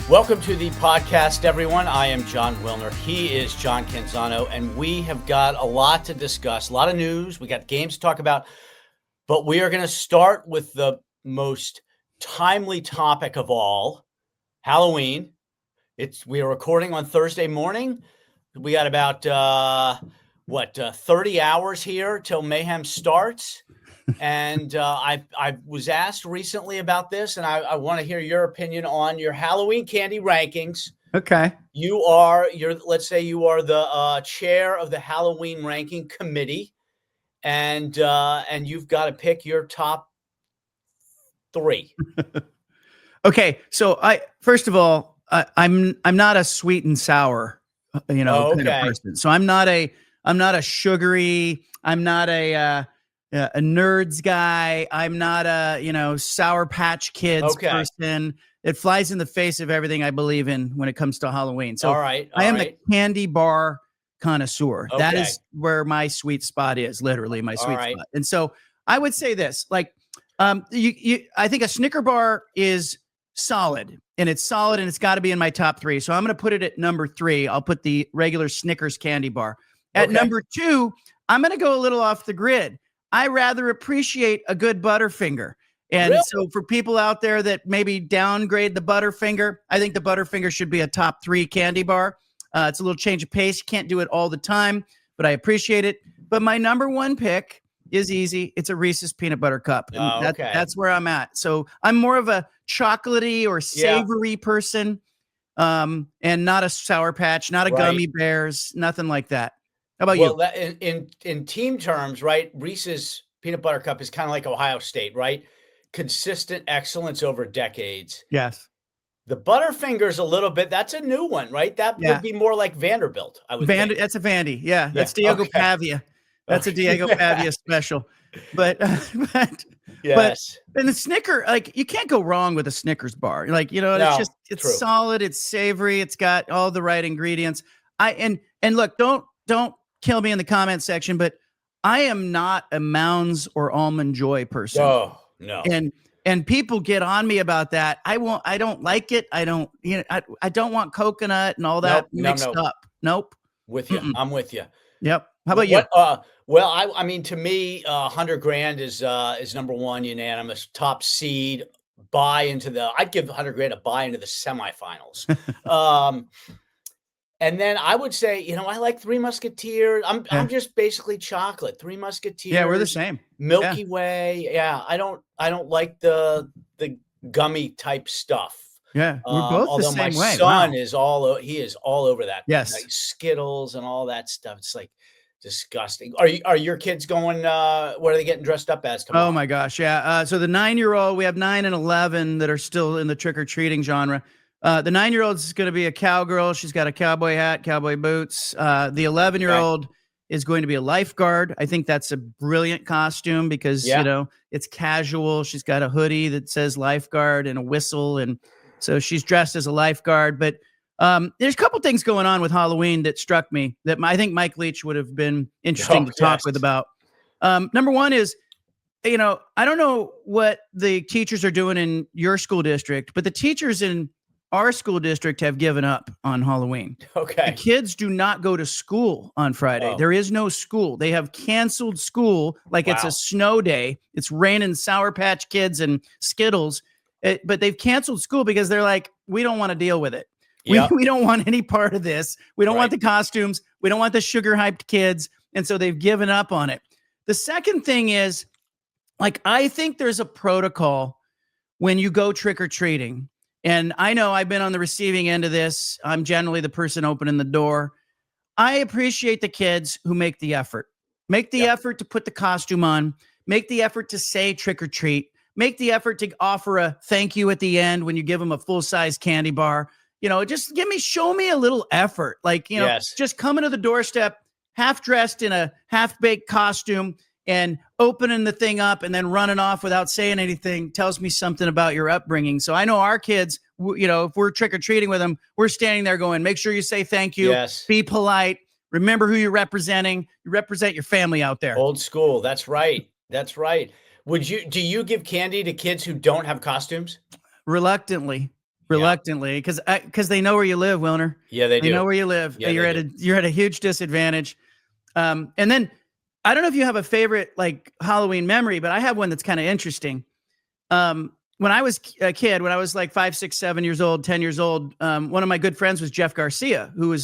Welcome to the podcast, everyone. I am Jon Wilner. He is John Canzano, and we have got a lot to discuss, a lot of news. We got games to talk about, but we are going to start with the most timely topic of all, Halloween. We are recording on Thursday morning. We got about 30 hours here till mayhem starts. And I was asked recently about this, and I want to hear your opinion on your Halloween candy rankings. Okay. Let's say you are the chair of the Halloween ranking committee, and you've got to pick your top 3. Okay. So first of all, I'm not a sweet and sour, kind of person. So I'm not a sugary, I'm not a nerds guy. I'm not a, Sour Patch Kids person. It flies in the face of everything I believe in when it comes to Halloween. So I am the candy bar connoisseur. Okay. That is where my sweet spot is, literally my sweet spot. And so I would say this, I think a Snicker bar is solid, and it's got to be in my top 3. So I'm going to put it at number 3. I'll put the regular Snickers candy bar. At number 2, I'm going to go a little off the grid. I rather appreciate a good Butterfinger. And so for people out there that maybe downgrade the Butterfinger, I think the Butterfinger should be a top 3 candy bar. It's a little change of pace. You can't do it all the time, but I appreciate it. But my number 1 pick is easy. It's a Reese's Peanut Butter Cup. And that's where I'm at. So I'm more of a chocolatey or savory person, and not a Sour Patch, not a Gummy Bears, nothing like that. How about you? Well, in team terms, right? Reese's Peanut Butter Cup is kind of like Ohio State, right? Consistent excellence over decades. Yes. The Butterfinger's a little bit, that's a new one, right? That would be more like Vanderbilt, I would think. That's a Vandy. Yeah. That's Diego Pavia. That's a Diego Pavia special. But yes. And the Snicker, you can't go wrong with a Snickers bar. It's true. Solid, it's savory, it's got all the right ingredients. And look, don't kill me in the comment section, but I am not a Mounds or Almond Joy person. Oh, no. And people get on me about that. I don't like it. I don't want coconut and all that mixed up. Nope. With you. I'm with you. Yep. How about you? I mean, to me, $100,000 is number 1 unanimous top seed. I'd give $100,000 a buy into the semifinals. And then I would say, I like Three Musketeers. I'm just basically chocolate. Three Musketeers. Yeah, we're the same. Milky Way. Yeah, I don't like the gummy type stuff. Yeah, we're both the same way. My son is all over that. Yes, like Skittles and all that stuff. It's like disgusting. Are your kids going? What are they getting dressed up as tomorrow? Oh my gosh, yeah. So the 9-year-old, we have 9 and 11 that are still in the trick or treating genre. The 9-year-old is going to be a cowgirl. She's got a cowboy hat, cowboy boots. The 11-year-old is going to be a lifeguard. I think that's a brilliant costume because, it's casual. She's got a hoodie that says lifeguard and a whistle. And so she's dressed as a lifeguard. But there's a couple things going on with Halloween that struck me that I think Mike Leach would have been interesting to talk with about. Number 1 is, I don't know what the teachers are doing in your school district, but the teachers in our school district have given up on Halloween. Okay. The kids do not go to school on Friday. There is no school. They have canceled school like it's a snow day. It's raining Sour Patch Kids and Skittles. But they've canceled school because they're like, we don't want to deal with it. Yep. We don't want any part of this. We don't want the costumes. We don't want the sugar hyped kids. And so they've given up on it. The second thing is, I think there's a protocol when you go trick or treating. And I know I've been on the receiving end of this. I'm generally the person opening the door. I appreciate the kids who make the effort. Make the effort to put the costume on. Make the effort to say trick or treat. Make the effort to offer a thank you at the end when you give them a full-size candy bar. Just show me a little effort. Just coming to the doorstep, half dressed in a half-baked costume and opening the thing up and then running off without saying anything tells me something about your upbringing. So I know our kids, if we're trick-or-treating with them, we're standing there going, make sure you say thank you, be polite, remember who you're representing. You represent your family out there. Old school. That's right. That's right. Do you give candy to kids who don't have costumes? Reluctantly. reluctantly, because they know where you live, Wilner. Yeah, they do. They know where you live. Yeah, you're at a huge disadvantage. And then I don't know if you have a favorite like Halloween memory, but I have one that's kind of interesting. When I was a kid, when I was like 5, 6, 7 years old, 10 years old, one of my good friends was Jeff Garcia, who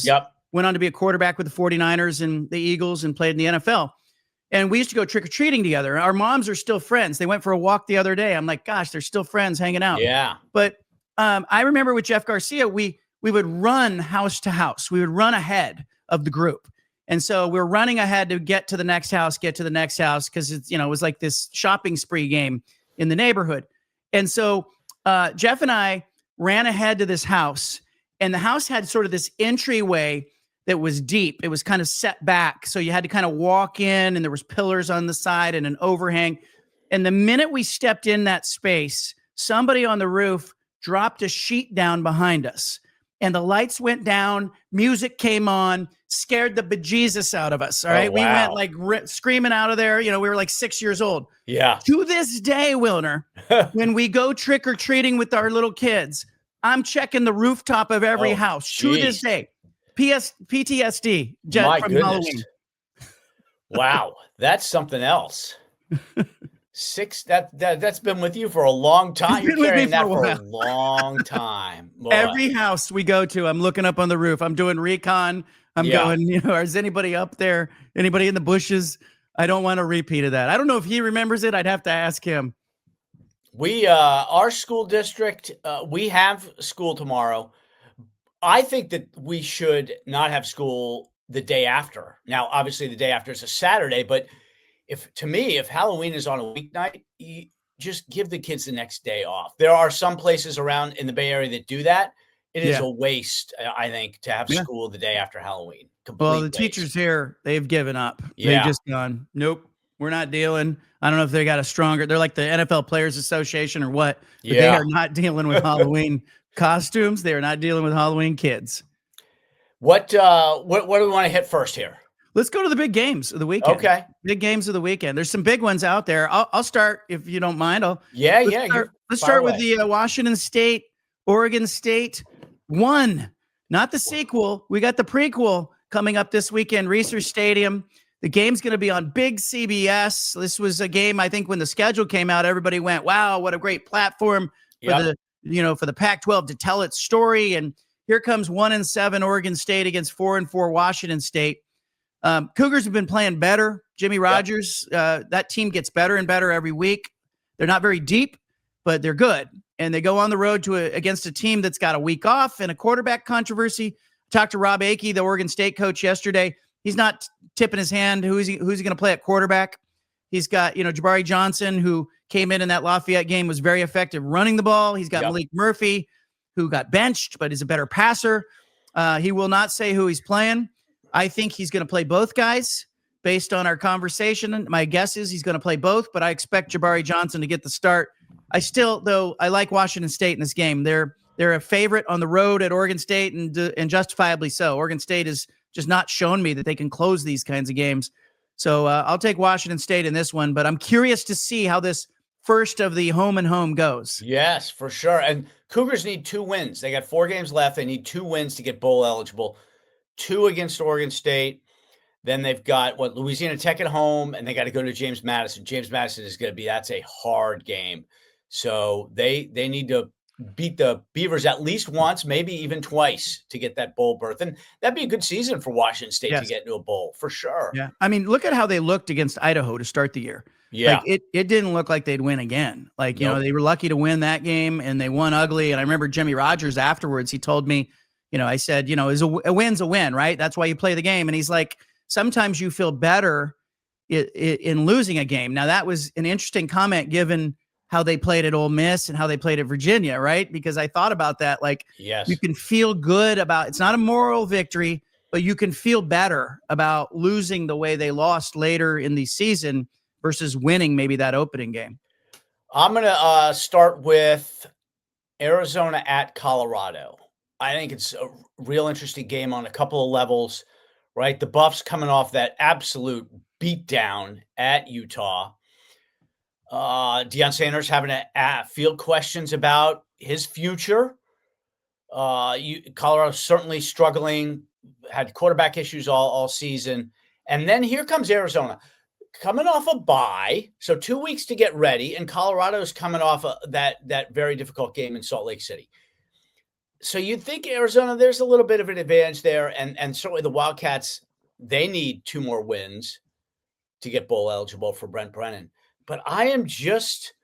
went on to be a quarterback with the 49ers and the Eagles and played in the NFL. And we used to go trick-or-treating together. Our moms are still friends. They went for a walk the other day. I'm like, gosh, they're still friends hanging out. Yeah. But I remember with Jeff Garcia, we would run house to house. We would run ahead of the group. And so we're running ahead to get to the next house, because it's, it was like this shopping spree game in the neighborhood. And so Jeff and I ran ahead to this house, and the house had sort of this entryway that was deep. It was kind of set back. So you had to kind of walk in, and there was pillars on the side and an overhang. And the minute we stepped in that space, somebody on the roof dropped a sheet down behind us, and the lights went down, music came on, scared the bejesus out of us. All right. Oh, wow. We went like screaming out of there. We were like 6 years old. Yeah. To this day, Wilner, when we go trick-or-treating with our little kids, I'm checking the rooftop of every house. Geez. To this day. PTSD. My from goodness. Halloween. Wow. That's something else. That's been with you for a long time. You're carrying that for a long time. Boy. Every house we go to, I'm looking up on the roof. I'm doing recon. I'm going, is anybody up there? Anybody in the bushes? I don't want a repeat of that. I don't know if he remembers it. I'd have to ask him. We, our school district, we have school tomorrow. I think that we should not have school the day after. Now, obviously the day after is a Saturday, but if Halloween is on a weeknight, you just give the kids the next day off. There are some places around in the Bay Area that do that. It is a waste, I think, to have school the day after Halloween. Well, the teachers here, they've given up. Yeah. They've just gone, nope, we're not dealing. I don't know if they got they're like the NFL Players Association or what, but they are not dealing with Halloween costumes. They are not dealing with Halloween kids. What do we want to hit first here? Let's go to the big games of the weekend. Okay. Big games of the weekend. There's some big ones out there. I'll start if you don't mind. Let's start with the Washington State, Oregon State 1, not the sequel. We got the prequel coming up this weekend, Reser Stadium. The game's going to be on big CBS. This was a game, I think, when the schedule came out, everybody went, wow, what a great platform for for the Pac-12 to tell its story. And here comes 1-7 Oregon State against 4-4 Washington State. Cougars have been playing better. Jimmy Rogers, that team gets better and better every week. They're not very deep, but they're good. And they go on the road against a team that's got a week off and a quarterback controversy. Talked to Rob Akey, the Oregon State coach, yesterday. He's not tipping his hand. Who's he going to play at quarterback? He's got, Jabari Johnson, who came in that Lafayette game, was very effective running the ball. He's got Malik Murphy, who got benched, but is a better passer. He will not say who he's playing. I think he's going to play both guys based on our conversation. My guess is he's going to play both, but I expect Jabari Johnson to get the start. I like Washington State in this game. They're a favorite on the road at Oregon State, and justifiably so. Oregon State has just not shown me that they can close these kinds of games. So I'll take Washington State in this one, but I'm curious to see how this first of the home and home goes. Yes, for sure. And Cougars need 2 wins. They got 4 games left. They need 2 wins to get bowl eligible. 2 against Oregon State. Then they've got Louisiana Tech at home, and they got to go to James Madison. James Madison is going to that's a hard game. So they need to beat the Beavers at least once, maybe even twice, to get that bowl berth. And that'd be a good season for Washington State to get into a bowl, for sure. Yeah. I mean, look at how they looked against Idaho to start the year. Yeah. It didn't look like they'd win again. They were lucky to win that game, and they won ugly. And I remember Jimmy Rogers afterwards, he told me, I said, a win's a win, right? That's why you play the game. And he's like, sometimes you feel better in losing a game. Now, that was an interesting comment given how they played at Ole Miss and how they played at Virginia, right? Because I thought about that. You can feel good about, it's not a moral victory, but you can feel better about losing the way they lost later in the season versus winning maybe that opening game. I'm going to start with Arizona at Colorado. I think it's a real interesting game on a couple of levels, right? The Buffs coming off that absolute beatdown at Utah. Deion Sanders having to field questions about his future, Colorado's certainly struggling, had quarterback issues all season. And then here comes Arizona coming off a bye. So 2 weeks to get ready. And Colorado's coming off that very difficult game in Salt Lake City. So you'd think Arizona, there's a little bit of an advantage there. And certainly the Wildcats, they need 2 more wins to get bowl eligible for Brent Brennan. But I am just,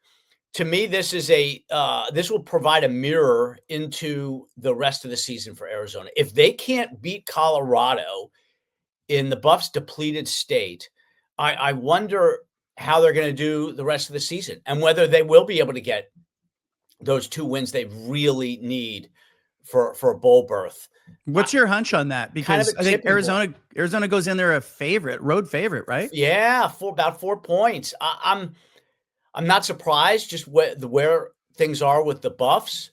to me, this is this will provide a mirror into the rest of the season for Arizona. If they can't beat Colorado in the Buffs' depleted state, I wonder how they're going to do the rest of the season and whether they will be able to get those 2 wins they really need for a bowl berth. What's your hunch on that? Because I think Arizona goes in there road favorite, right? Yeah, for about 4 points. I'm not surprised just where things are with the Buffs,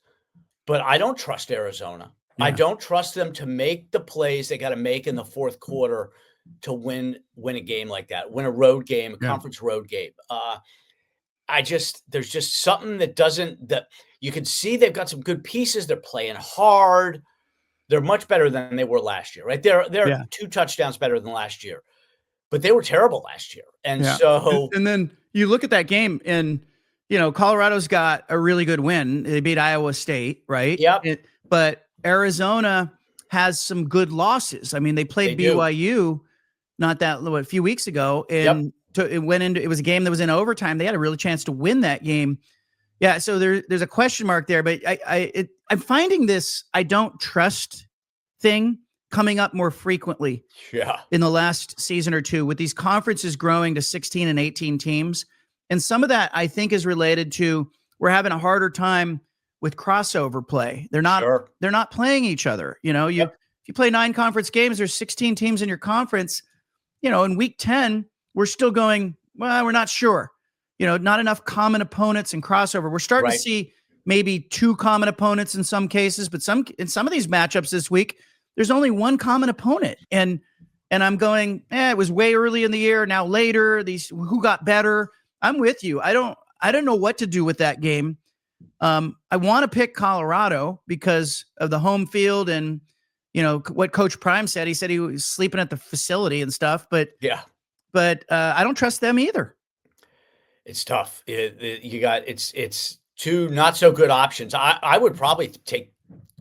but I don't trust Arizona. Yeah. I don't trust them to make the plays they got to make in the fourth quarter to win a game like that, win a road game, a conference road game. There's just something that you can see they've got some good pieces. They're playing hard. They're much better than they were last year, right? They're 2 touchdowns better than last year, but they were terrible last year. And so, and then you look at that game and, Colorado's got a really good win. They beat Iowa State, right? Yep. But Arizona has some good losses. I mean, they played BYU a few weeks ago, and it was a game that was in overtime. They had a real chance to win that game. Yeah, so there's a question mark there, but I'm finding this I don't trust thing coming up more frequently in the last season or two, with these conferences growing to 16 and 18 teams. And some of that I think is related to we're having a harder time with crossover play. They're not playing each other. If you play 9 conference games, there's 16 teams in your conference. In week 10, we're still going, well, we're not sure. Not enough common opponents and crossover. We're starting to see maybe 2 common opponents in some cases, but in some of these matchups this week, there's only 1 common opponent. And I'm going, it was way early in the year. Now later, who got better? I'm with you. I don't know what to do with that game. I want to pick Colorado because of the home field and what Coach Prime said. He said he was sleeping at the facility and stuff, but I don't trust them either. It's tough. It's 2 not so good options. I would probably take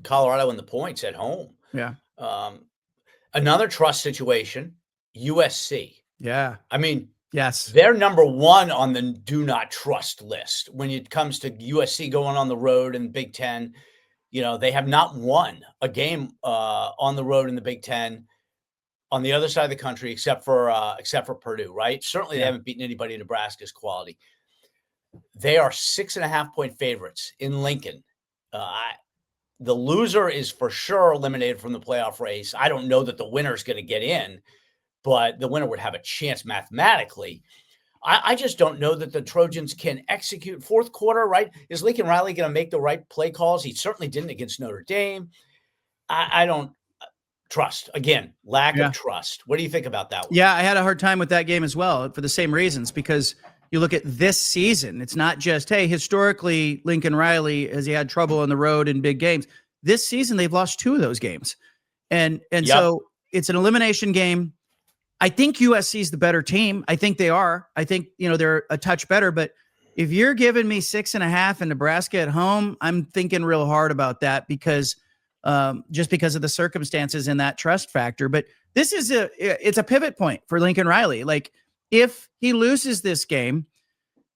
Colorado in the points at home. Yeah. Another trust situation, USC. Yeah. I mean, yes, they're number 1 on the do not trust list when it comes to USC going on the road in the Big Ten. They have not won a game on the road in the Big Ten on the other side of the country, except for Purdue, right? Certainly they haven't beaten anybody in Nebraska's quality. They are 6.5-point favorites in Lincoln. The loser is for sure eliminated from the playoff race. I don't know that the winner is going to get in, but the winner would have a chance mathematically. I just don't know that the Trojans can execute fourth quarter, right? Is Lincoln Riley going to make the right play calls? He certainly didn't against Notre Dame. I don't trust. Again, lack of trust. What do you think about that one? Yeah, I had a hard time with that game as well for the same reasons, because you look at this season, it's not just, hey, historically, Lincoln Riley, has he had trouble on the road in big games? This season, they've lost 2 of those games. And so it's an elimination game. I think USC is the better team. I think they are. I think, they're a touch better. But if you're giving me 6.5 in Nebraska at home, I'm thinking real hard about that because just because of the circumstances and that trust factor. But this is it's a pivot point for Lincoln Riley. Like, if he loses this game,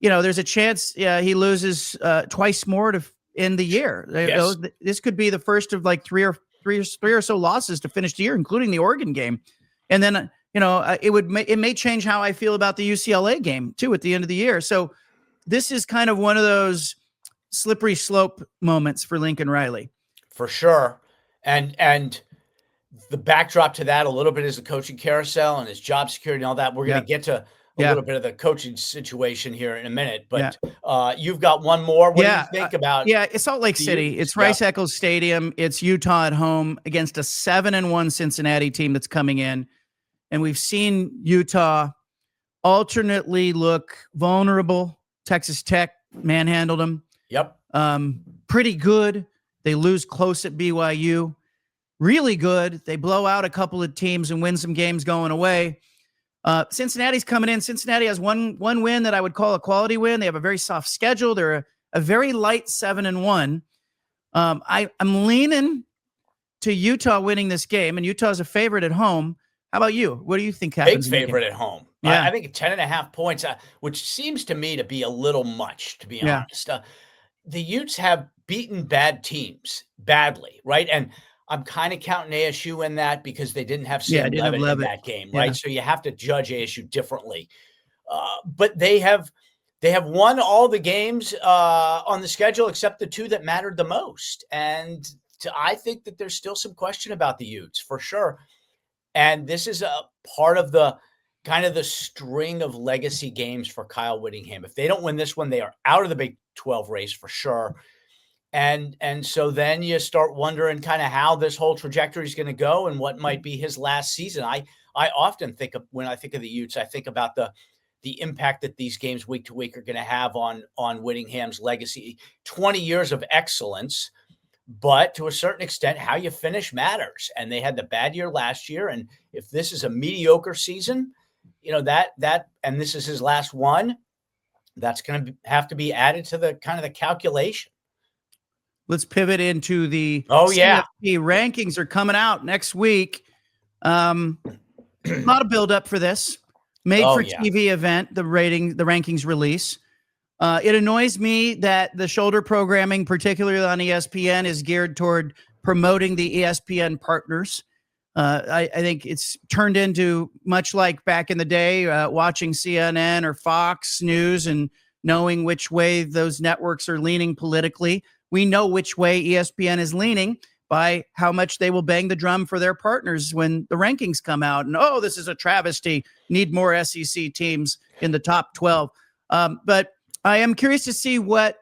there's a chance he loses twice more to end the year. Yes. This could be the first of like three or so losses to finish the year, including the Oregon game. And then, it may change how I feel about the UCLA game too at the end of the year. So this is kind of one of those slippery slope moments for Lincoln Riley. For sure. And the backdrop to that a little bit is the coaching carousel and his job security and all that. We're going to get to a little bit of the coaching situation here in a minute, but you've got one more. What do you think about? Yeah, it's Salt Lake City. It's Rice-Eccles Stadium. It's Utah at home against a 7-1 Cincinnati team that's coming in. And we've seen Utah alternately look vulnerable. Texas Tech manhandled them. Yep. Pretty good They lose close at BYU. Really good. They blow out a couple of teams and win some games going away. Cincinnati's coming in. Cincinnati has one win that I would call a quality win. They have a very soft schedule. They're a very light 7-1. I'm leaning to Utah winning this game, and Utah's a favorite at home. How about you? What do you think happens? Big favorite at home. Yeah. I think 10.5 points, which seems to me to be a little much, to be honest. The Utes have beaten bad teams badly, right? And I'm kind of counting ASU in that because they didn't have Sam Levitt in that game, right? Yeah. So you have to judge ASU differently. But they have won all the games on the schedule except the two that mattered the most. And I think that there's still some question about the Utes for sure. And this is a part of the kind of the string of legacy games for Kyle Whittingham. If they don't win this one, they are out of the Big 12 race for sure. And so then you start wondering kind of how this whole trajectory is going to go and what might be his last season. I often think of, when I think of the Utes, I think about the impact that these games week to week are going to have on Whittingham's legacy. 20 years of excellence, but to a certain extent, how you finish matters. And they had the bad year last year. And if this is a mediocre season, that and this is his last one, that's going to have to be added to the kind of the calculation. Let's pivot into the CFP rankings are coming out next week. A lot of buildup for this TV event, the rankings release. It annoys me that the shoulder programming, particularly on ESPN, is geared toward promoting the ESPN partners. I think it's turned into much like back in the day, watching CNN or Fox News and knowing which way those networks are leaning politically. We know which way ESPN is leaning by how much they will bang the drum for their partners when the rankings come out. And, this is a travesty. Need more SEC teams in the top 12. But I am curious to see what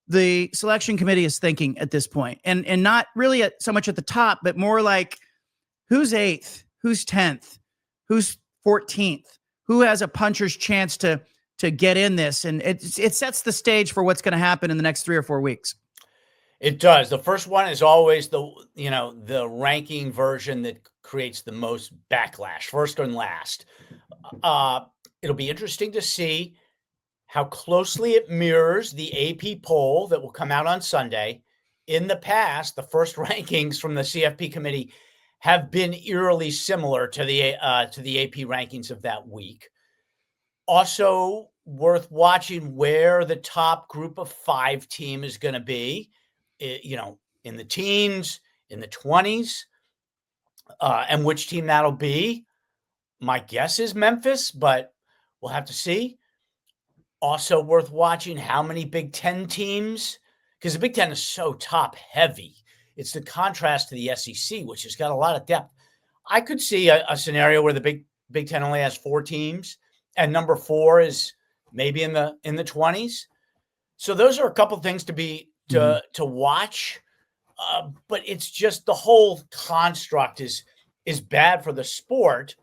the selection committee is thinking at this point. And not really so much at the top, but more like who's 8th, who's 10th, who's 14th, who has a puncher's chance to get in this. And it sets the stage for what's going to happen in the next 3 or 4 weeks. It does. The first one is always the ranking version that creates the most backlash, first and last. It'll be interesting to see how closely it mirrors the AP poll that will come out on Sunday. In the past, the first rankings from the CFP committee have been eerily similar to the AP rankings of that week. Also worth watching where the top group of 5 team is going to be, in the teens, in the 20s, and which team that'll be. My guess is Memphis, but we'll have to see. Also worth watching how many Big Ten teams, because the Big Ten is so top heavy. It's the contrast to the SEC, which has got a lot of depth. I could see a scenario where the Big Ten only has 4 teams, and number 4 is maybe in the 20s. So those are a couple of things to watch. But it's just the whole construct is bad for the sport.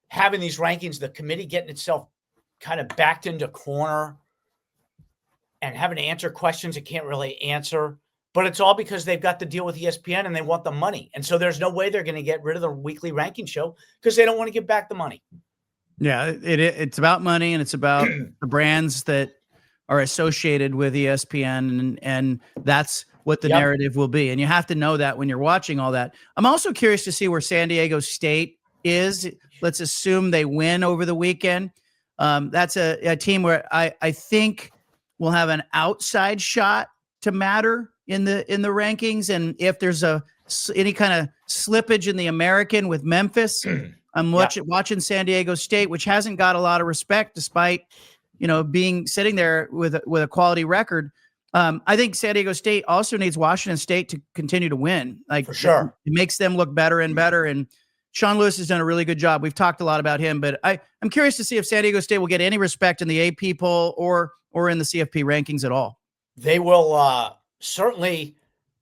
Having these rankings, the committee getting itself kind of backed into corner and having to answer questions it can't really answer. But it's all because they've got to deal with ESPN and they want the money. And so there's no way they're going to get rid of the weekly ranking show because they don't want to give back the money. Yeah, it's about money, and it's about the brands that are associated with ESPN, and that's what the narrative will be. And you have to know that when you're watching all that. I'm also curious to see where San Diego State is. Let's assume they win over the weekend. That's a team where I think will have an outside shot to matter in the rankings. And if there's any kind of slippage in the American with Memphis, I'm watching San Diego State, which hasn't got a lot of respect despite being sitting there with a quality record. I think San Diego State also needs Washington State to continue to win. Like, for sure, it makes them look better and better. And Sean Lewis has done a really good job. We've talked a lot about him, but I'm curious to see if San Diego State will get any respect in the AP poll or in the CFP rankings at all. They will certainly.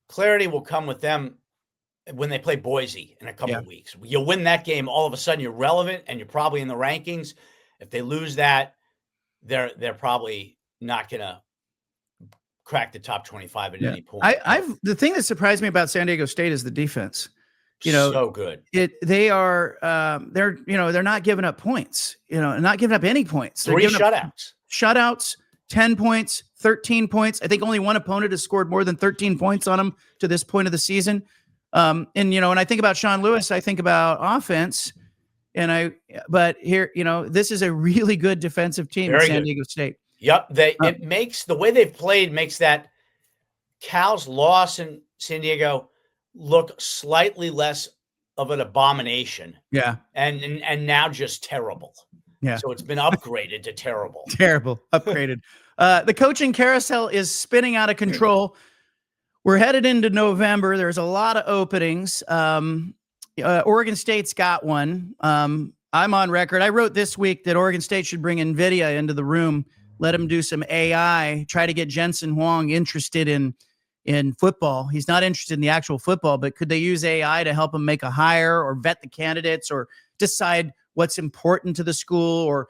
Clarity will come with them when they play Boise in a couple of weeks. You win that game, all of a sudden you're relevant and you're probably in the rankings. If they lose that, they're probably not going to crack the top 25 at any point. The thing that surprised me about San Diego State is the defense. So good. They're not giving up points, not giving up any points. They're 3 shutouts, 10 points, 13 points. I think only one opponent has scored more than 13 points on them to this point of the season. When I think about Sean Lewis, I think about offense. But here, this is a really good defensive team in San Diego State. Yep. It makes the way they've played makes that Cal's loss in San Diego look slightly less of an abomination. Yeah. And now just terrible. Yeah. So it's been upgraded to terrible. Terrible. Upgraded. The coaching carousel is spinning out of control. We're headed into November. There's a lot of openings. Oregon State's got one. I'm on record. I wrote this week that Oregon State should bring NVIDIA into the room, let him do some AI, try to get Jensen Huang interested in football. He's not interested in the actual football, but could they use AI to help him make a hire or vet the candidates or decide what's important to the school? Or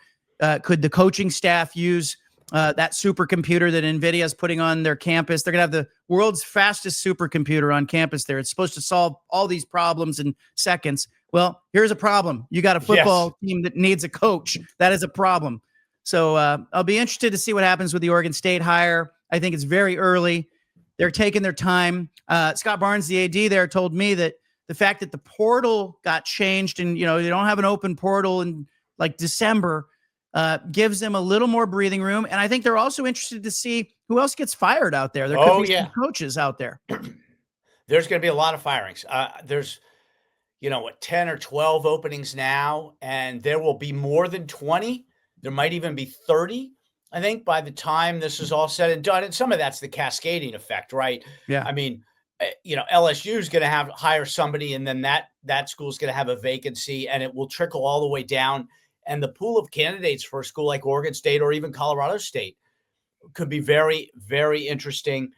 could the coaching staff use that supercomputer that NVIDIA is putting on their campus? They're going to have the world's fastest supercomputer on campus there. It's supposed to solve all these problems in seconds. Well, here's a problem. You got a football team that needs a coach. That is a problem. So I'll be interested to see what happens with the Oregon State hire. I think it's very early. They're taking their time. Scott Barnes, the AD there, told me that the fact that the portal got changed and, they don't have an open portal in like December gives them a little more breathing room. And I think they're also interested to see who else gets fired out there. There could be some coaches out there. There's going to be a lot of firings. There's, 10 or 12 openings now, and there will be more than 20. There might even be 30, I think, by the time this is all said and done. And some of that's the cascading effect, right? Yeah. I mean, LSU is going to hire somebody, and then that school is going to have a vacancy, and it will trickle all the way down. And the pool of candidates for a school like Oregon State or even Colorado State could be very, very interesting.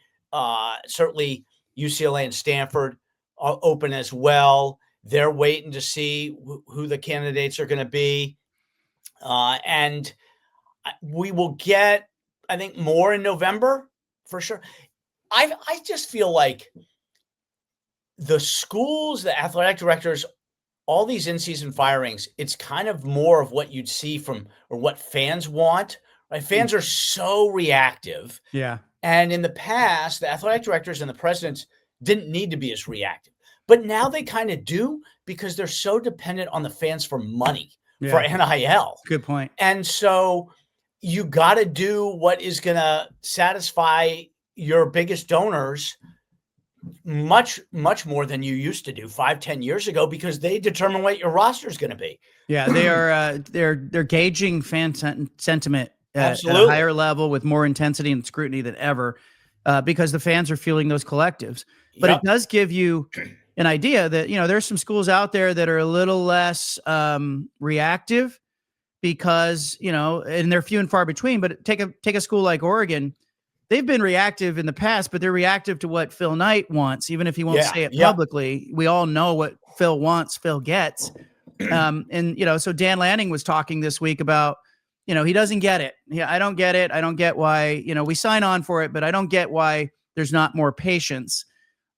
Certainly UCLA and Stanford are open as well. They're waiting to see who the candidates are going to be. And we will get, I think, more in November for sure. I just feel like the schools, the athletic directors, all these in-season firings, it's kind of more of what you'd see from or what fans want, right? Fans are so reactive. Yeah. And in the past, the athletic directors and the presidents didn't need to be as reactive. But now they kind of do because they're so dependent on the fans for money, for NIL. Good point. And so you got to do what is going to satisfy your biggest donors much, much more than you used to do 5-10 years ago, because they determine what your roster is going to be. Yeah, they are. They're gauging fan sentiment at a higher level with more intensity and scrutiny than ever, because the fans are feeling those collectives. But it does give you an idea that there's some schools out there that are a little less reactive, because and they're few and far between. But take a school like Oregon. They've been reactive in the past, but they're reactive to what Phil Knight wants, even if he won't say it publicly. We all know what Phil wants, Phil gets. So Dan Lanning was talking this week about, he doesn't get it. Yeah, I don't get it. I don't get why, we sign on for it, but I don't get why there's not more patience.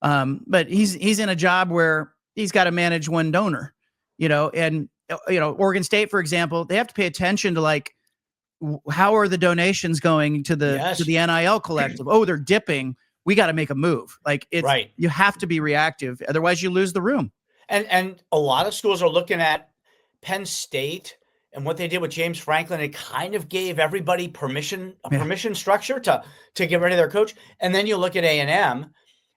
But he's in a job where he's got to manage one donor, and Oregon State, for example, they have to pay attention to how are the donations going to the NIL collective? Oh, they're dipping. We got to make a move. You have to be reactive. Otherwise you lose the room. And a lot of schools are looking at Penn State and what they did with James Franklin. It kind of gave everybody permission structure to get rid of their coach. And then you look at A&M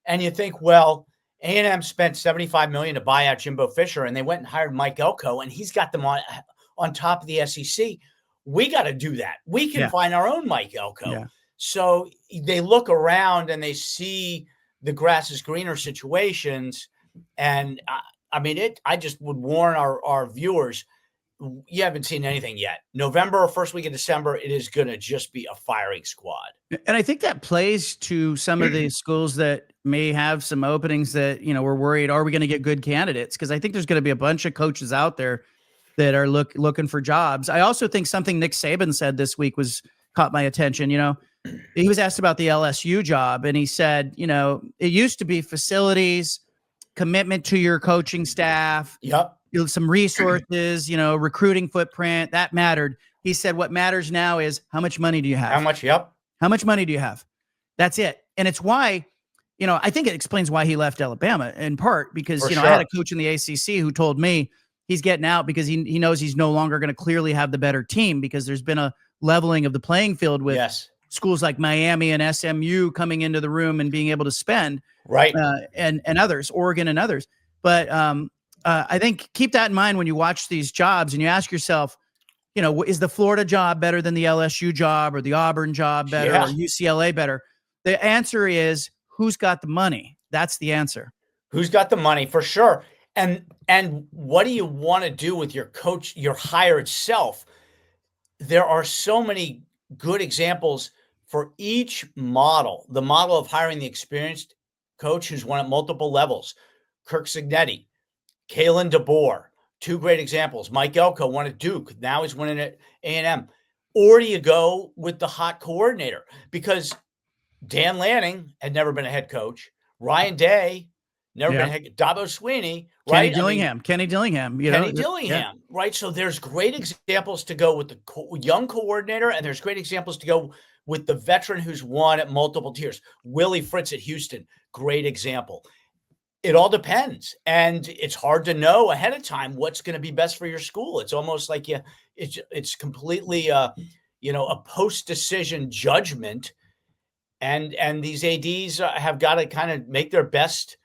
and you think, well, A&M spent $75 million to buy out Jimbo Fisher, and they went and hired Mike Elko, and he's got them on top of the SEC. We got to do that. We can find our own Mike Elko. Yeah. So they look around and they see the grass is greener situations. And I just would warn our viewers, you haven't seen anything yet. November or first week of December, it is going to just be a firing squad. And I think that plays to some of the schools that may have some openings that, we're worried, are we going to get good candidates? Because I think there's going to be a bunch of coaches out there that are looking for jobs. I also think something Nick Saban said this week caught my attention. he was asked about the LSU job, and he said, it used to be facilities, commitment to your coaching staff, Yep. Some resources, recruiting footprint that mattered. He said, what matters now is how much money do you have? How much? Yep. How much money do you have? That's it. And it's why, I think it explains why he left Alabama in part because, I had a coach in the ACC who told me he's getting out because he knows he's no longer going to clearly have the better team because there's been a leveling of the playing field with schools like Miami and SMU coming into the room and being able to spend, right? And others, Oregon and others. But I think keep that in mind when you watch these jobs and you ask yourself, is the Florida job better than the LSU job or the Auburn job better or UCLA better? The answer is who's got the money? That's the answer. Who's got the money for sure. And what do you want to do with your coach, your hire itself? There are so many good examples for each model. The model of hiring the experienced coach who's won at multiple levels. Kirk Cignetti, Kalen DeBoer, two great examples. Mike Elko won at Duke. Now he's winning at A&M. Or do you go with the hot coordinator? Because Dan Lanning had never been a head coach. Ryan Day, never been a head coach. Dabo Swinney, right? Kenny Dillingham. Right? So there's great examples to go with the young coordinator, and there's great examples to go with the veteran who's won at multiple tiers. Willie Fritz at Houston, great example. It all depends, and it's hard to know ahead of time what's going to be best for your school. It's almost like it's completely a post-decision judgment, and these ADs have got to kind of make their best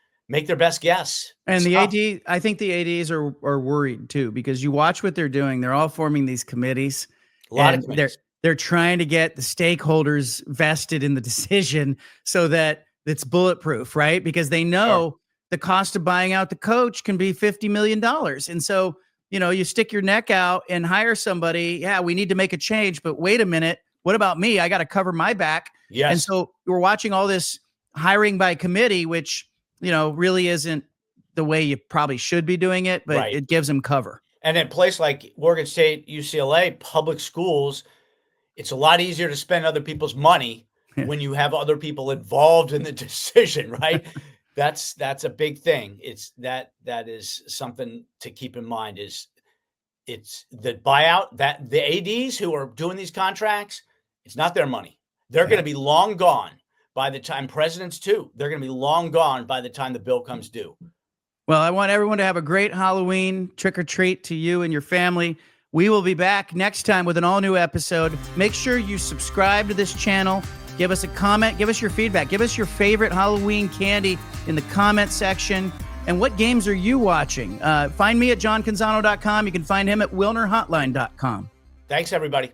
guess. And I think the ADs are worried too because you watch what they're doing. They're all forming these committees. A lot of committees. They're trying to get the stakeholders vested in the decision so that it's bulletproof, right? Because they know the cost of buying out the coach can be $50 million. And so, you stick your neck out and hire somebody. Yeah, we need to make a change, but wait a minute. What about me? I got to cover my back. Yes. And so we're watching all this hiring by committee, which, really isn't the way you probably should be doing it, but it gives them cover. And in a place like Oregon State, UCLA, public schools, it's a lot easier to spend other people's money when you have other people involved in the decision, right? That's a big thing. It's that is something to keep in mind is it's the buyout that the ADs who are doing these contracts, it's not their money. They're going to be long gone by the time presidents too. They're going to be long gone by the time the bill comes due. Well, I want everyone to have a great Halloween trick or treat to you and your family. We will be back next time with an all new episode. Make sure you subscribe to this channel. Give us a comment. Give us your feedback. Give us your favorite Halloween candy in the comment section. And what games are you watching? Find me at johncanzano.com. You can find him at wilnerhotline.com. Thanks, everybody.